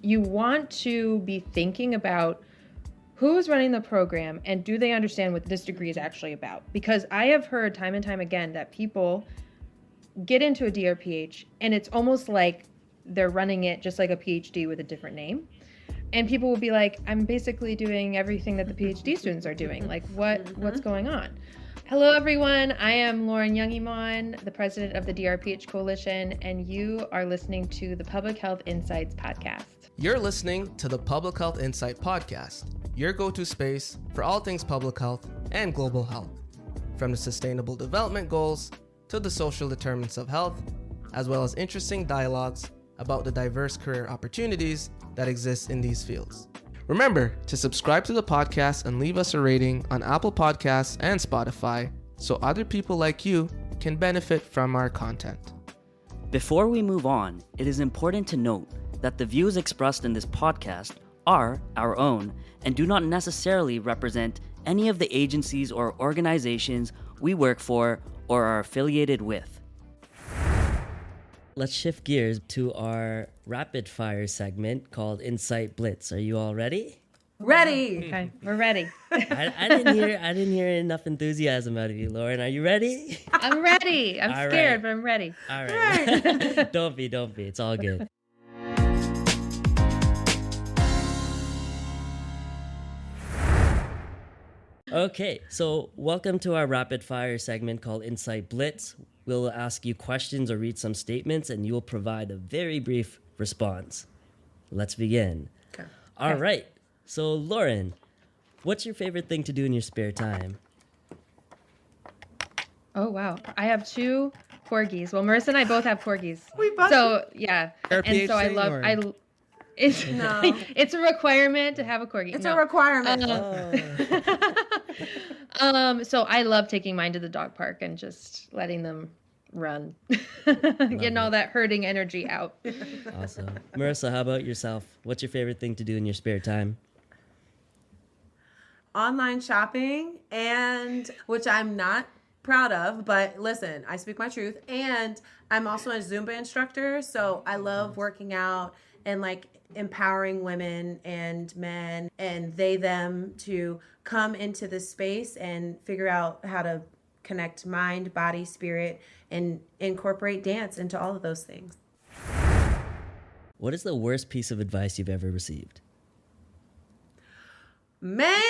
You want to be thinking about who's running the program and do they understand what this degree is actually about? Because I have heard time and time again that people get into a DrPH and it's almost like they're running it just like a PhD with a different name. And people will be like, I'm basically doing everything that the PhD students are doing. Like, what's going on? Hello, everyone. I am Lauren Youngimon, the president of the DrPH Coalition, and you are listening to the Public Health Insights podcast. You're listening to the Public Health Insight podcast, your go-to space for all things public health and global health, from the Sustainable Development Goals to the social determinants of health, as well as interesting dialogues about the diverse career opportunities that exist in these fields. Remember to subscribe to the podcast and leave us a rating on Apple Podcasts and Spotify so other people like you can benefit from our content. Before we move on, it is important to note that the views expressed in this podcast are our own and do not necessarily represent any of the agencies or organizations we work for or are affiliated with. Let's shift gears to our rapid fire segment called Insight Blitz. Are you all ready? Ready. Okay, we're ready. I didn't hear enough enthusiasm out of you, Lauren. Are you ready? I'm ready. I'm All scared, right. but I'm ready. All right. Don't be. It's all good. Okay, so welcome to our rapid fire segment called Insight Blitz. We'll ask you questions or read some statements, and you will provide a very brief response. Let's begin. Okay. All right. So, Lauren, what's your favorite thing to do in your spare time? Oh, wow. I have two corgis. Well, Marissa and I both have corgis. We both. So, yeah. RPH And so thing, or- it's No. It's a requirement to have a corgi. It's No. a requirement. So I love taking mine to the dog park and just letting them run. Getting all that hurting energy out. Awesome. Marissa, how about yourself? What's your favorite thing to do in your spare time? Online shopping, and which I'm not proud of, but listen, I speak my truth. And I'm also a Zumba instructor, so I love working out and like empowering women and men and them to come into this space and figure out how to connect mind, body, spirit, and incorporate dance into all of those things. What is the worst piece of advice you've ever received? Man,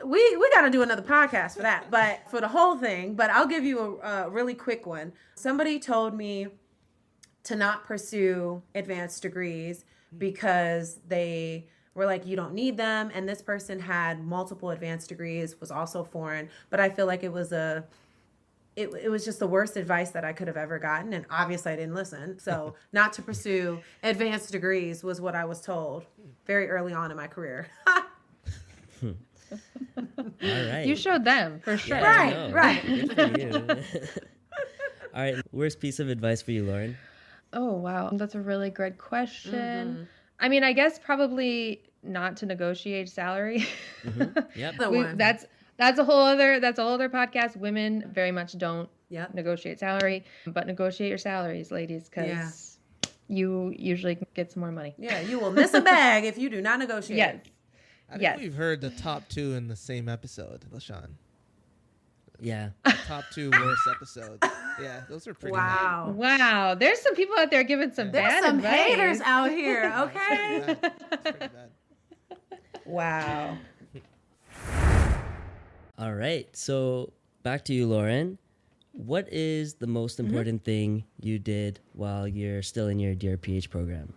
we got to do another podcast for that, but for the whole thing. But I'll give you a really quick one. Somebody told me to not pursue advanced degrees because they were like, you don't need them. And this person had multiple advanced degrees, was also foreign. But I feel like it was just the worst advice that I could have ever gotten. And obviously I didn't listen. So not to pursue advanced degrees was what I was told very early on in my career. All right. You showed them, for sure. Yeah, I know. Right. Good for you. All right. Worst piece of advice for you, Lauren? Oh, wow. That's a really good question. I mean, I guess probably not to negotiate salary. Yep. The one. That's a whole other podcast. Women very much don't Yep. negotiate salary, but negotiate your salaries, ladies, because you usually get some more money. Yeah, you will miss a bag if you do not negotiate. Yes. I think Yes. we've heard the top two in the same episode, LaShawn. Yeah. The top two worst episodes. Yeah, those are pretty Wow. Wow. There's some people out there giving some There's bad some advice. haters out here, bad. okay? It's pretty bad. Wow. All right. So back to you, Lauren. What is the most important thing you did while you're still in your DrPH program?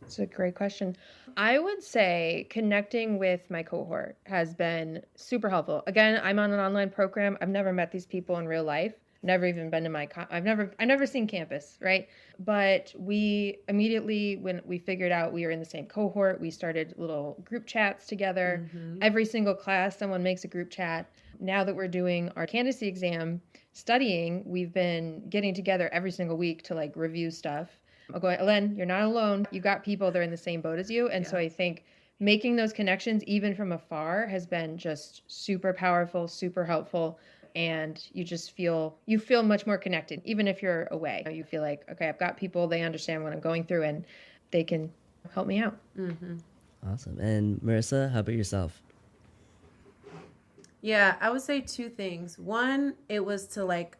That's a great question. I would say connecting with my cohort has been super helpful. Again, I'm on an online program. I've never met these people in real life. Never even been to I've never seen campus, right? But we immediately, when we figured out we were in the same cohort, we started little group chats together. Every single class, someone makes a group chat. Now that we're doing our candidacy exam studying, we've been getting together every single week to like review stuff. I'm going, Ellen, you're not alone. You got people that are in the same boat as you. And so I think making those connections, even from afar, has been just super powerful, super helpful. and you feel much more connected, even if you're away. You feel like, okay, I've got people, they understand what I'm going through, and they can help me out. Awesome. And Marissa, how about yourself? Yeah, I would say two things. One, it was to like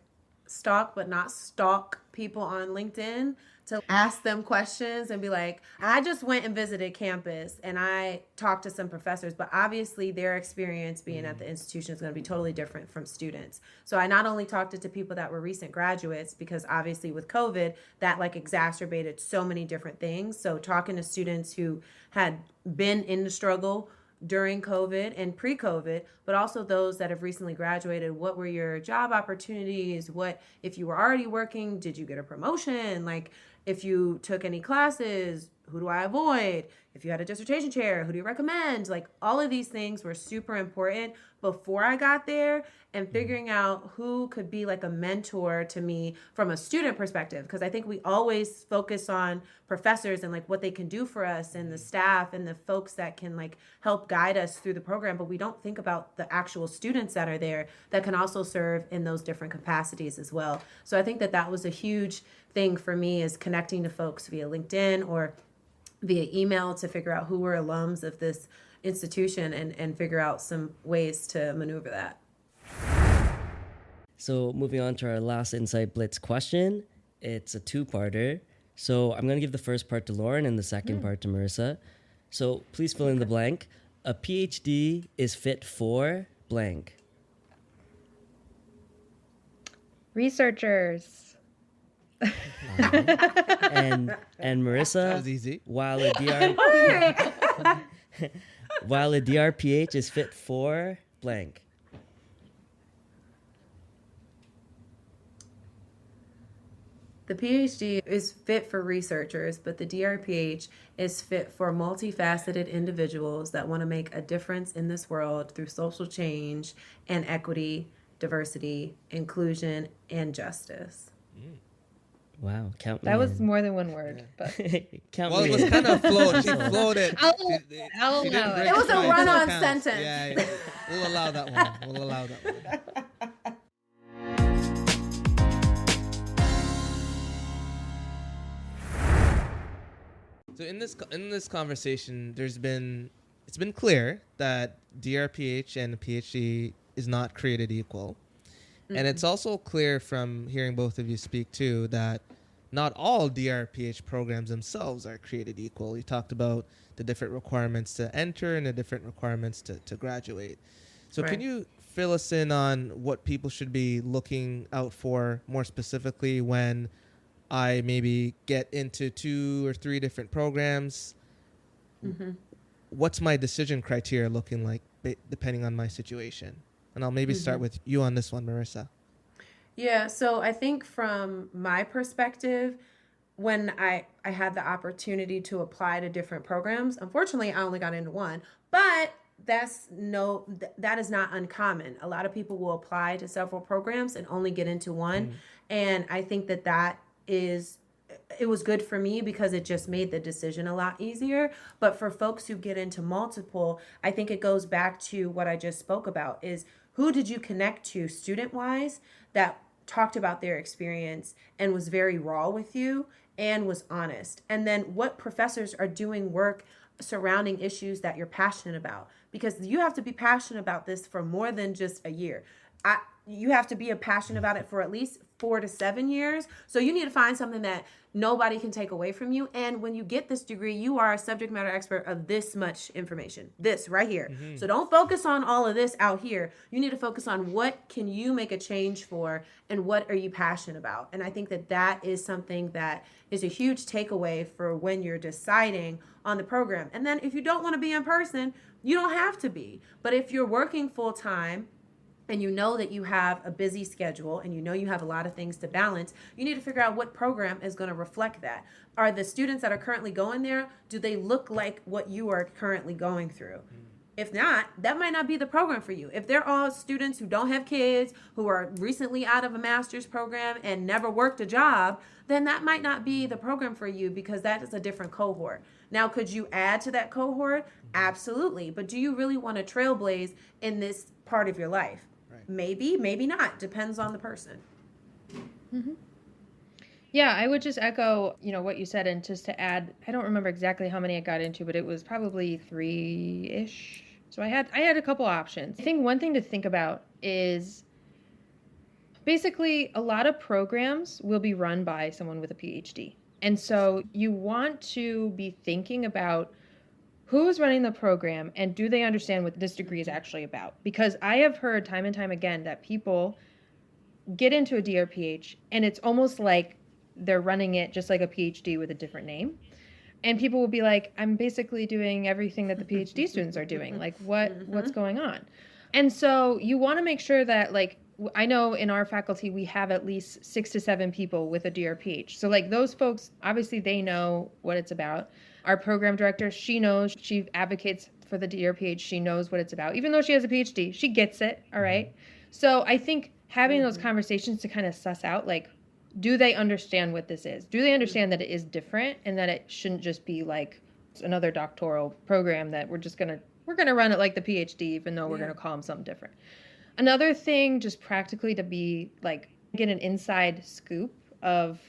stalk, but not stalk people on LinkedIn, to ask them questions and be like, I just went and visited campus and I talked to some professors, but obviously their experience being at the institution is going to be totally different from students. So I not only talked to people that were recent graduates, because obviously with COVID, that like exacerbated so many different things. So talking to students who had been in the struggle during COVID and pre-COVID, but also those that have recently graduated. What were your job opportunities? What, if you were already working, did you get a promotion? Like, if you took any classes, who do I avoid? If you had a dissertation chair, who do you recommend? Like, all of these things were super important before I got there, and figuring out who could be like a mentor to me from a student perspective. Because I think we always focus on professors and like what they can do for us, and the staff and the folks that can like help guide us through the program, but we don't think about the actual students that are there that can also serve in those different capacities as well. So I think that that was a huge thing for me, is connecting to folks via LinkedIn or via email to figure out who were alums of this institution, and figure out some ways to maneuver that. So moving on to our last Insight Blitz question. It's a two-parter. So I'm going to give the first part to Lauren and the second part to Marissa. So please fill in the blank. A PhD is fit for blank. Researchers. And Marissa, That was easy. while a DrPH is fit for blank. The PhD is fit for researchers, but the DrPH is fit for multifaceted individuals that want to make a difference in this world through social change and equity, diversity, inclusion, and justice. Wow, count me That was in. more than one word, but Count Well, me it was in. kind of flowed. She flowed it. I'll She allow didn't it. break It was a twice, run-on so it counts. sentence. Yeah, we'll allow that one. We'll allow that one. So in this conversation, it's been clear that DrPH and PhD is not created equal. And it's also clear from hearing both of you speak too that not all DrPH programs themselves are created equal. You talked about the different requirements to enter and the different requirements to graduate. So Right. can you fill us in on what people should be looking out for more specifically when I maybe get into 2 or 3 different programs? What's my decision criteria looking like depending on my situation? And I'll maybe start with you on this one, Marissa. Yeah, so I think from my perspective, when I had the opportunity to apply to different programs, unfortunately, I only got into one, but that is not uncommon. A lot of people will apply to several programs and only get into one. And I think that it was good for me because it just made the decision a lot easier. But for folks who get into multiple, I think it goes back to what I just spoke about, is who did you connect to student-wise that talked about their experience and was very raw with you and was honest? And then what professors are doing work surrounding issues that you're passionate about? Because you have to be passionate about this for more than just a year. You have to be passionate about it for at least 4 to 7 years. So you need to find something that nobody can take away from you. And when you get this degree, you are a subject matter expert of this much information, this right here. So don't focus on all of this out here. You need to focus on what can you make a change for and what are you passionate about. And I think that is something that is a huge takeaway for when you're deciding on the program. And then if you don't want to be in person, you don't have to be. But if you're working full time, and you know that you have a busy schedule and you know you have a lot of things to balance, you need to figure out what program is going to reflect that. Are the students that are currently going there, do they look like what you are currently going through? If not, that might not be the program for you. If they're all students who don't have kids, who are recently out of a master's program and never worked a job, then that might not be the program for you because that is a different cohort. Now, could you add to that cohort? Absolutely. But do you really want to trailblaze in this part of your life? Right. maybe, maybe not. Depends on the person. Yeah, I would just echo, what you said, and just to add, I don't remember exactly how many I got into, but it was probably 3-ish. So I had a couple options. I think one thing to think about is basically a lot of programs will be run by someone with a PhD. And so you want to be thinking about who is running the program and do they understand what this degree is actually about? Because I have heard time and time again that people get into a DrPH and it's almost like they're running it just like a PhD with a different name. And people will be like, I'm basically doing everything that the PhD students are doing. Like, what's going on? And so you want to make sure that, like, I know in our faculty, we have at least 6 to 7 people with a DrPH. So, like, those folks, obviously, they know what it's about. Our program director, she knows, she advocates for the DrPH. She knows what it's about. Even though she has a PhD, she gets it, all right? So I think having those conversations to kind of suss out, like, do they understand what this is? Do they understand that it is different and that it shouldn't just be like another doctoral program that we're going to run it like the PhD, even though we're going to call them something different. Another thing, just practically to be like, get an inside scoop of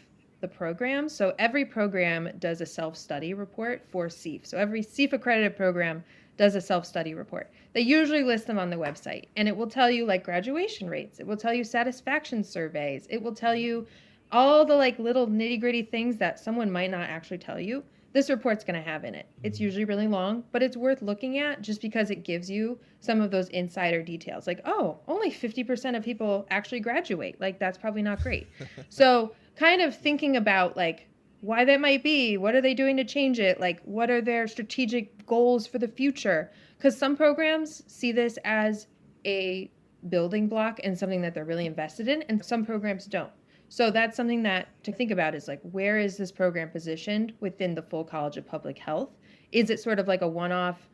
the program. So every program does a self-study report for CEF. So every CEF accredited program does a self-study report. They usually list them on the website, and it will tell you like graduation rates. It will tell you satisfaction surveys. It will tell you all the like little nitty-gritty things that someone might not actually tell you. This report's going to have in it. It's usually really long, but it's worth looking at just because it gives you some of those insider details. Like, oh, only 50% of people actually graduate. Like, that's probably not great. So kind of thinking about like why that might be, what are they doing to change it? Like, what are their strategic goals for the future? Because some programs see this as a building block and something that they're really invested in, and some programs don't. So that's something that to think about is like, where is this program positioned within the full College of Public Health? Is it sort of like a one-off,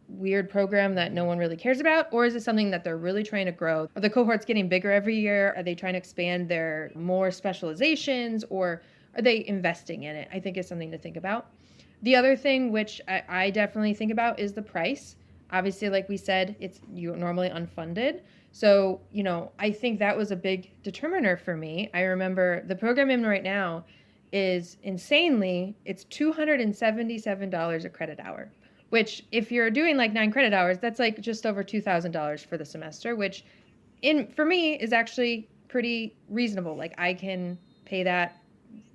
weird program that no one really cares about? Or is it something that they're really trying to grow? Are the cohorts getting bigger every year? Are they trying to expand their more specializations, or are they investing in it? I think is something to think about. The other thing, which I definitely think about, is the price. Obviously, like we said, it's normally unfunded. So, I think that was a big determiner for me. I remember the program I'm in right now is insanely, it's $277 a credit hour, which if you're doing like 9 credit hours, that's like just over $2,000 for the semester, which for me is actually pretty reasonable. Like I can pay that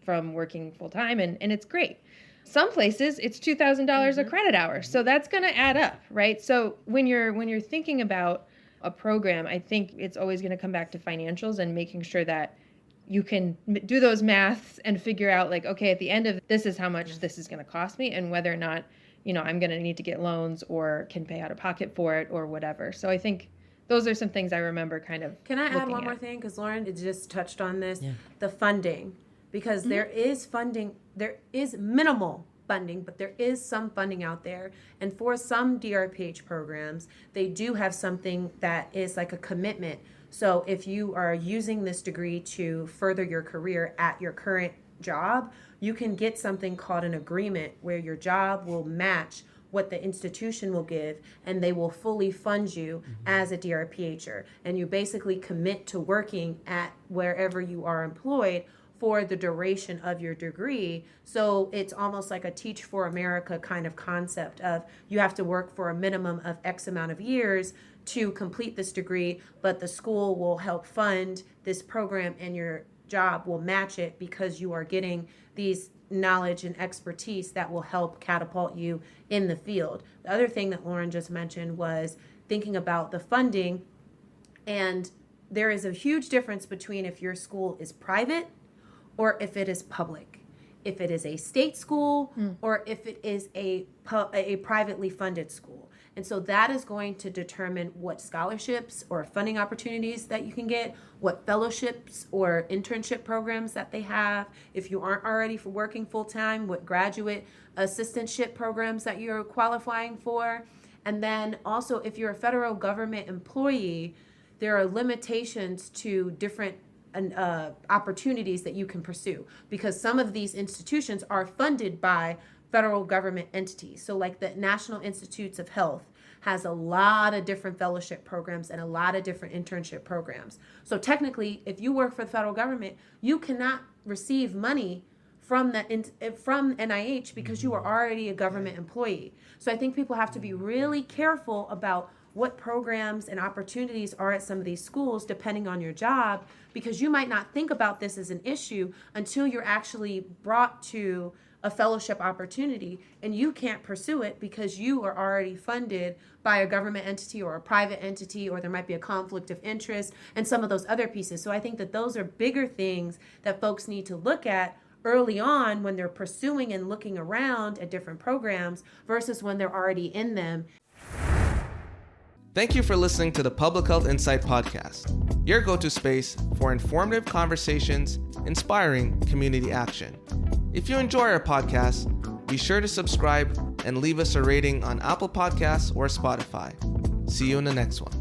from working full time and it's great. Some places it's $2,000 a credit hour. So that's going to add up, right? So when you're thinking about a program, I think it's always going to come back to financials and making sure that you can do those maths and figure out like, okay, at the end of this is how much this is going to cost me and whether or not, I'm going to need to get loans or can pay out of pocket for it or whatever. So I think those are some things I remember kind of. Can I add one more thing? Because Lauren just touched on this, the funding, because Mm-hmm. there is funding, there is minimal funding, but there is some funding out there. And for some DrPH programs, they do have something that is like a commitment. So if you are using this degree to further your career at your current job, you can get something called an agreement where your job will match what the institution will give, and they will fully fund you as a DrPHer. And you basically commit to working at wherever you are employed for the duration of your degree. So it's almost like a Teach for America kind of concept of you have to work for a minimum of X amount of years to complete this degree, but the school will help fund this program and your job will match it because you are getting these knowledge and expertise that will help catapult you in the field. The other thing that Lauren just mentioned was thinking about the funding, and there is a huge difference between if your school is private or if it is public, if it is a state school or if it is a privately funded school. And so that is going to determine what scholarships or funding opportunities that you can get, what fellowships or internship programs that they have. If you aren't already working full-time, what graduate assistantship programs that you're qualifying for. And then also if you're a federal government employee, there are limitations to different opportunities that you can pursue because some of these institutions are funded by federal government entities. So like the National Institutes of Health has a lot of different fellowship programs and a lot of different internship programs. So technically, if you work for the federal government, you cannot receive money from NIH because you are already a government employee. So I think people have to be really careful about what programs and opportunities are at some of these schools depending on your job, because you might not think about this as an issue until you're actually brought to a fellowship opportunity and you can't pursue it because you are already funded by a government entity or a private entity, or there might be a conflict of interest and some of those other pieces. So I think that those are bigger things that folks need to look at early on when they're pursuing and looking around at different programs versus when they're already in them. Thank you for listening to the Public Health Insight Podcast, your go-to space for informative conversations, inspiring community action. If you enjoy our podcast, be sure to subscribe and leave us a rating on Apple Podcasts or Spotify. See you in the next one.